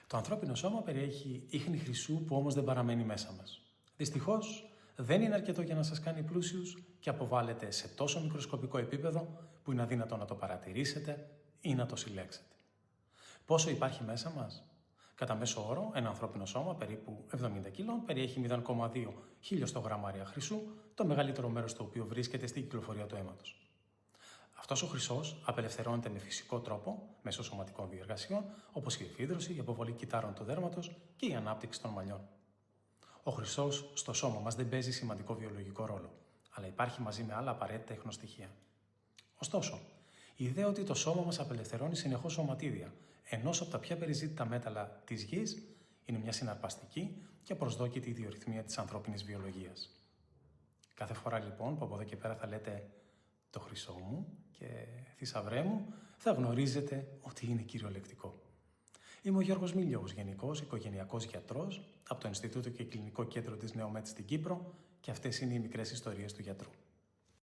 Το ανθρώπινο σώμα περιέχει ίχνη χρυσού που όμως δεν παραμένει μέσα μας. Δυστυχώς, δεν είναι αρκετό για να σας κάνει πλούσιους και αποβάλλεται σε τόσο μικροσκοπικό επίπεδο που είναι αδύνατο να το παρατηρήσετε ή να το συλλέξετε. Πόσο υπάρχει μέσα μας? Κατά μέσο όρο, ένα ανθρώπινο σώμα περίπου 70 κιλών περιέχει 0,2 χιλιοστογραμμάρια χρυσού, το μεγαλύτερο μέρος του οποίου βρίσκεται στην κυκλοφορία του αίματος. Αυτός ο χρυσός απελευθερώνεται με φυσικό τρόπο μέσω σωματικών διεργασιών, όπως η εφίδρωση, η αποβολή κυττάρων του δέρματος και η ανάπτυξη των μαλλιών. Ο χρυσός στο σώμα μας δεν παίζει σημαντικό βιολογικό ρόλο, αλλά υπάρχει μαζί με άλλα απαραίτητα ίχνοστοιχεία. Ωστόσο, η ιδέα ότι το σώμα μας απελευθερώνει συνεχώς σωματίδια ενός από τα πιο περιζήτητα μέταλλα της γης είναι μια συναρπαστική και προσδόκητη ιδιορυθμία της ανθρώπινης βιολογίας. Κάθε φορά λοιπόν που από εδώ και πέρα θα λέτε «το χρυσό μου» και «θησαυρέ μου», θα γνωρίζετε ότι είναι κυριολεκτικό. Είμαι ο Γιώργος Μιλιώους, γενικός οικογενειακός γιατρός από το Ινστιτούτο και Κλινικό Κέντρο της Νεομέτ στην Κύπρο και αυτές είναι οι μικρές ιστορίες του γιατρού.